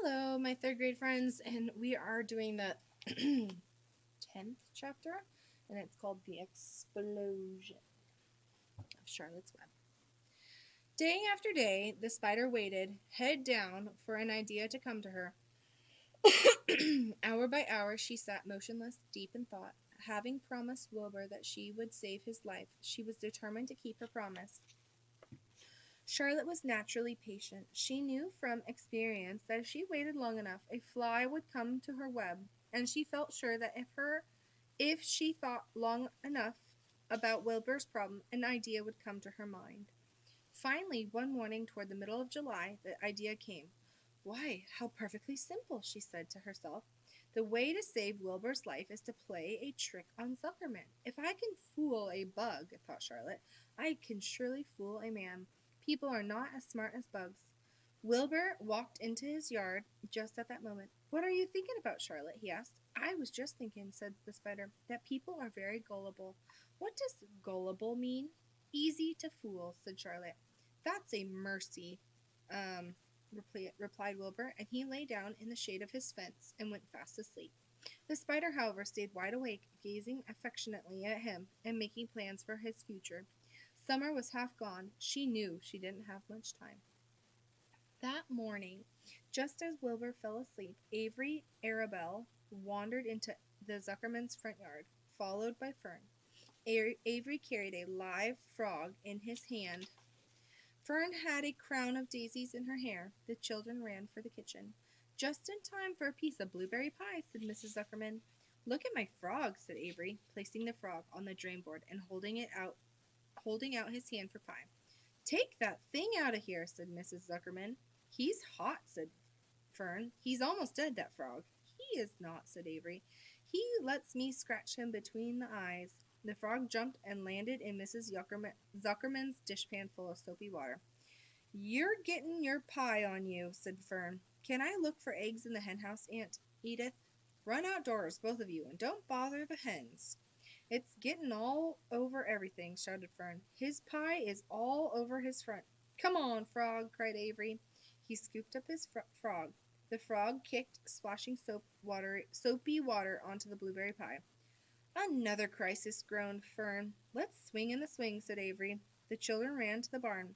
Hello, my third grade friends, and we are doing the 10th chapter, and it's called The Explosion of Charlotte's Web. Day after day, the spider waited, head down, for an idea to come to her. Hour by hour, she sat motionless, deep in thought. Having promised Wilbur that she would save his life, she was determined to keep her promise. Charlotte was naturally patient. She knew from experience that if she waited long enough, a fly would come to her web, and she felt sure that if she thought long enough about Wilbur's problem, an idea would come to her mind. Finally, one morning toward the middle of July, the idea came. Why, how perfectly simple, she said to herself. The way to save Wilbur's life is to play a trick on Zuckerman. If I can fool a bug, thought Charlotte, I can surely fool a man. People are not as smart as bugs. Wilbur walked into his yard just at that moment. What are you thinking about, Charlotte? He asked. I was just thinking, said the spider, that people are very gullible. What does gullible mean? Easy to fool, said Charlotte. That's a mercy, replied Wilbur, and he lay down in the shade of his fence and went fast asleep. The spider, however, stayed wide awake, gazing affectionately at him and making plans for his future. Summer was half gone. She knew she didn't have much time. That morning, just as Wilbur fell asleep, Avery Arabelle wandered into the Zuckerman's front yard, followed by Fern. Avery carried a live frog in his hand. Fern had a crown of daisies in her hair. The children ran for the kitchen. Just in time for a piece of blueberry pie, said Mrs. Zuckerman. Look at my frog, said Avery, placing the frog on the drain board and holding out his hand for pie. Take that thing out of here, said Mrs. Zuckerman. He's hot, said Fern. He's almost dead, that frog. He is not, said Avery. He lets me scratch him between the eyes. The frog jumped and landed in Mrs. Zuckerman's dishpan full of soapy water. You're getting your pie on you, said Fern. Can I look for eggs in the henhouse, Aunt Edith? Run outdoors, both of you, and don't bother the hens. It's getting all over everything, shouted Fern. His pie is all over his front. Come on, frog, cried Avery. He scooped up his frog. The frog kicked, splashing soapy water onto the blueberry pie. Another crisis, groaned Fern. Let's swing in the swing, said Avery. The children ran to the barn.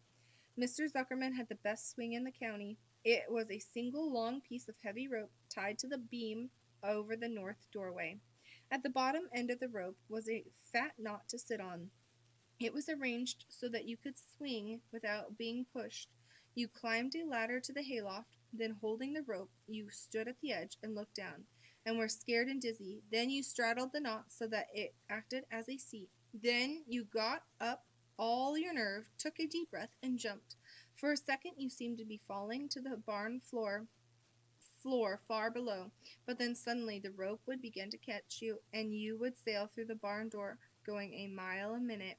Mr. Zuckerman had the best swing in the county. It was a single long piece of heavy rope tied to the beam over the north doorway. At the bottom end of the rope was a fat knot to sit on. It was arranged so that you could swing without being pushed. You climbed a ladder to the hayloft, then holding the rope, you stood at the edge and looked down, and were scared and dizzy. Then you straddled the knot so that it acted as a seat. Then you got up all your nerve, took a deep breath, and jumped. For a second you seemed to be falling to the barn floor far below, but then suddenly the rope would begin to catch you, and you would sail through the barn door, going a mile a minute,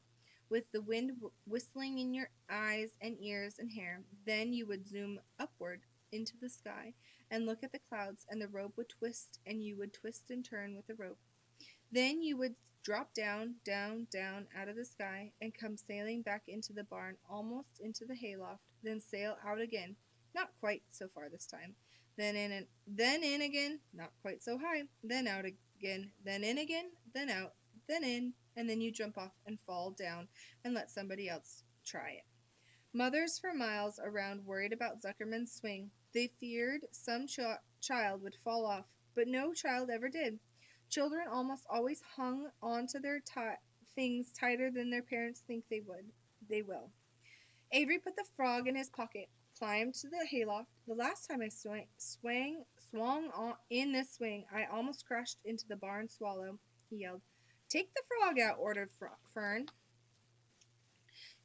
with the wind whistling in your eyes and ears and hair. Then you would zoom upward into the sky and look at the clouds, and the rope would twist, and you would twist and turn with the rope. Then you would drop down, down, down out of the sky, and come sailing back into the barn, almost into the hayloft, then sail out again, not quite so far this time. Then in again, not quite so high, then out again, then in again, then out, then in, and then you jump off and fall down and let somebody else try it. Mothers for miles around worried about Zuckerman's swing. They feared some child would fall off, but no child ever did. Children almost always hung onto their things tighter than their parents think they will. Avery put the frog in his pocket, climbed to the hayloft. The last time I swung in this swing, I almost crashed into the barn swallow, he yelled. Take the frog out, ordered Fern.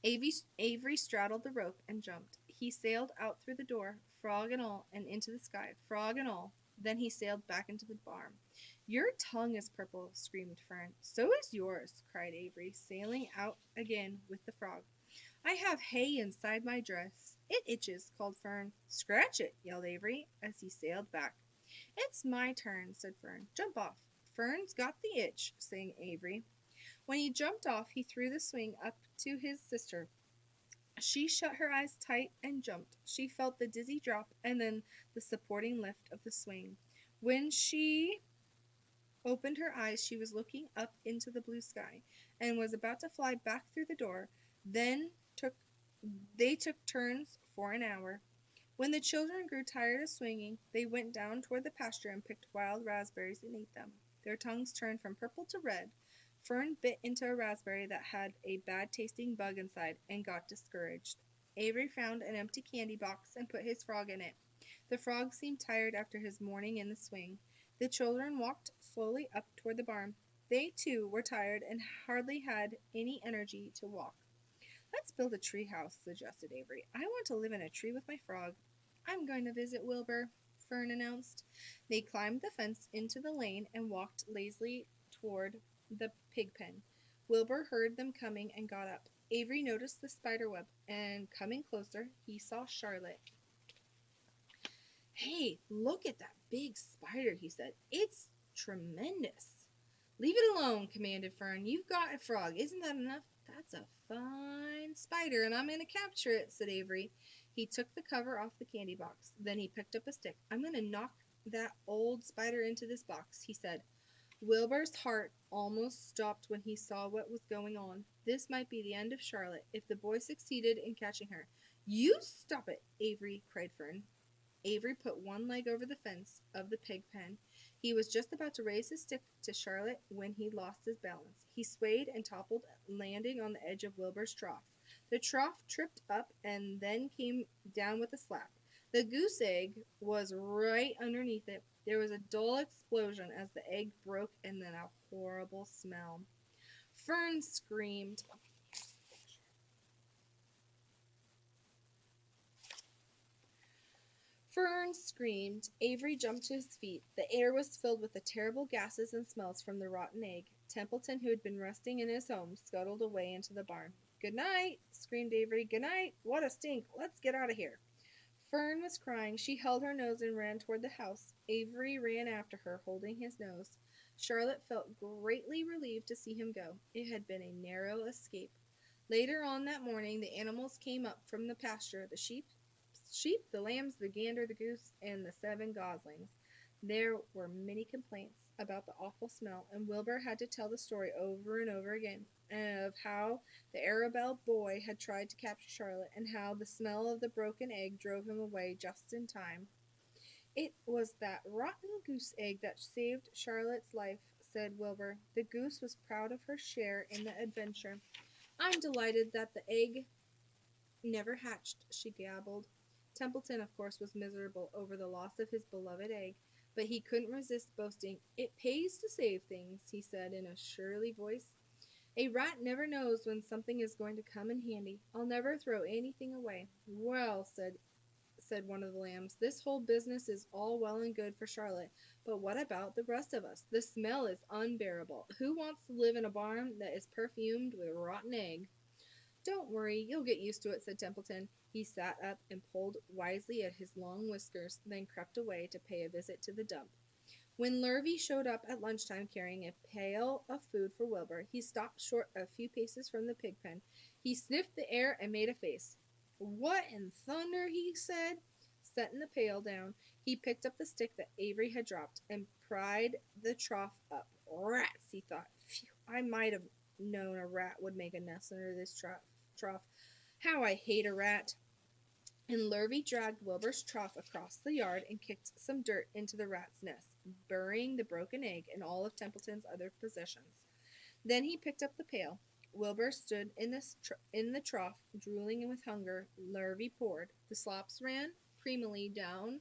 Avery straddled the rope and jumped. He sailed out through the door, frog and all, and into the sky, frog and all. Then he sailed back into the barn. Your tongue is purple, screamed Fern. So is yours, cried Avery, sailing out again with the frog. I have hay inside my dress. It itches, called Fern. Scratch it, yelled Avery, as he sailed back. It's my turn, said Fern. Jump off. Fern's got the itch, sang Avery. When he jumped off, he threw the swing up to his sister. She shut her eyes tight and jumped. She felt the dizzy drop and then the supporting lift of the swing. When she opened her eyes, she was looking up into the blue sky and was about to fly back through the door. Then took they took turns for an hour. When the children grew tired of swinging, they went down toward the pasture and picked wild raspberries and ate them. Their tongues turned from purple to red. Fern bit into a raspberry that had a bad-tasting bug inside and got discouraged. Avery found an empty candy box and put his frog in it. The frog seemed tired after his morning in the swing. The children walked slowly up toward the barn. They, too, were tired and hardly had any energy to walk. "Let's build a tree house," suggested Avery. "I want to live in a tree with my frog." "I'm going to visit Wilbur," Fern announced. They climbed the fence into the lane and walked lazily toward the pig pen. Wilbur heard them coming and got up. Avery noticed the spider web, and coming closer, he saw Charlotte. "Hey, look at that big spider," he said. "It's tremendous." "Leave it alone," commanded Fern. "You've got a frog. Isn't that enough?" "That's a fine spider, and I'm going to capture it," said Avery. He took the cover off the candy box. Then he picked up a stick. "I'm going to knock that old spider into this box," he said. Wilbur's heart almost stopped when he saw what was going on. This might be the end of Charlotte, if the boy succeeded in catching her. "You stop it, Avery," cried Fern. Avery put one leg over the fence of the pig pen. He was just about to raise his stick to Charlotte when he lost his balance. He swayed and toppled, landing on the edge of Wilbur's trough. The trough tripped up and then came down with a slap. The goose egg was right underneath it. There was a dull explosion as the egg broke and then a horrible smell. Fern screamed. Fern screamed. Avery jumped to his feet. The air was filled with the terrible gases and smells from the rotten egg. Templeton, who had been resting in his home, scuttled away into the barn. "Good night," screamed Avery. "Good night. What a stink. Let's get out of here." Fern was crying. She held her nose and ran toward the house. Avery ran after her, holding his nose. Charlotte felt greatly relieved to see him go. It had been a narrow escape. Later on that morning, the animals came up from the pasture. The sheep, the lambs, the gander, the goose, and the 7 goslings. There were many complaints about the awful smell, and Wilbur had to tell the story over and over again of how the Arabelle boy had tried to capture Charlotte, and how the smell of the broken egg drove him away just in time. "It was that rotten goose egg that saved Charlotte's life," said Wilbur. "The goose was proud of her share in the adventure." "I'm delighted that the egg never hatched," she gabbled. Templeton, of course, was miserable over the loss of his beloved egg, but he couldn't resist boasting. "It pays to save things," he said in a surly voice. "A rat never knows when something is going to come in handy. I'll never throw anything away." "Well," said one of the lambs, "this whole business is all well and good for Charlotte, but what about the rest of us? The smell is unbearable. Who wants to live in a barn that is perfumed with rotten egg?" "Don't worry, you'll get used to it," said Templeton. He sat up and pulled wisely at his long whiskers, then crept away to pay a visit to the dump. When Lurvy showed up at lunchtime carrying a pail of food for Wilbur, he stopped short a few paces from the pig pen. He sniffed the air and made a face. "What in thunder?" he said. Setting the pail down, he picked up the stick that Avery had dropped and pried the trough up. "Rats," he thought. "Phew, I might have known a rat would make a nest under this trough. How I hate a rat." And Lurvy dragged Wilbur's trough across the yard and kicked some dirt into the rat's nest, burying the broken egg and all of Templeton's other possessions. Then he picked up the pail. Wilbur stood in the trough, drooling with hunger. Lurvy poured. The slops ran creamily down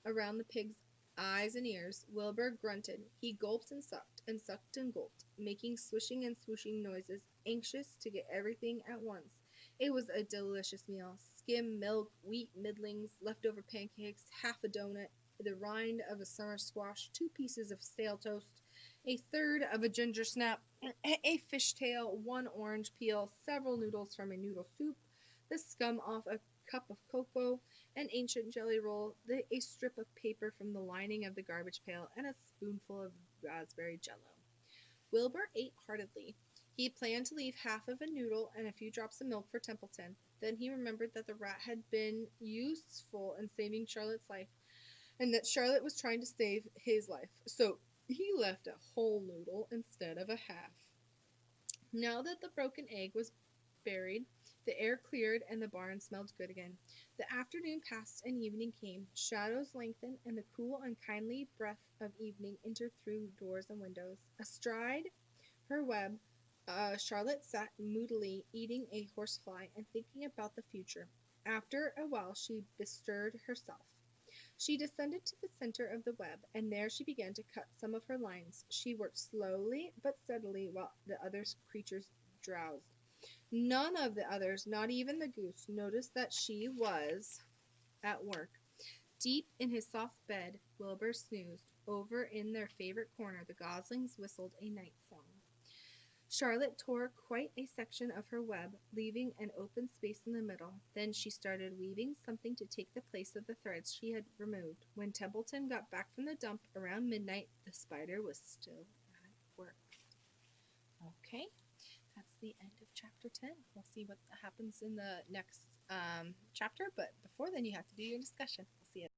around the pig's eyes and ears. Wilbur grunted. He gulped and sucked and gulped, making swishing and swooshing noises, anxious to get everything at once. It was a delicious meal. Skim milk, wheat middlings, leftover pancakes, half a donut, the rind of a summer squash, 2 pieces of stale toast, a third of a ginger snap, a fishtail, 1 orange peel, several noodles from a noodle soup, the scum off a cup of cocoa, an ancient jelly roll, a strip of paper from the lining of the garbage pail, and a spoonful of raspberry jello. Wilbur ate heartily. He planned to leave half of a noodle and a few drops of milk for Templeton. Then he remembered that the rat had been useful in saving Charlotte's life, and that Charlotte was trying to save his life. So he left a whole noodle instead of a half. Now that the broken egg was buried, the air cleared and the barn smelled good again. The afternoon passed and evening came. Shadows lengthened, and the cool, unkindly breath of evening entered through doors and windows. Astride her web, Charlotte sat moodily eating a horsefly and thinking about the future. After a while she bestirred herself. She descended to the center of the web, and there she began to cut some of her lines. She worked slowly but steadily while the other creatures drowsed. None of the others, not even the goose, noticed that she was at work. Deep in his soft bed, Wilbur snoozed. Over in their favorite corner, the goslings whistled a night song. Charlotte tore quite a section of her web, leaving an open space in the middle. Then she started weaving something to take the place of the threads she had removed. When Templeton got back from the dump around midnight, the spider was still at work. Okay, that's the end of chapter 10. We'll see what happens in the next chapter, but before then you have to do your discussion. We'll see you.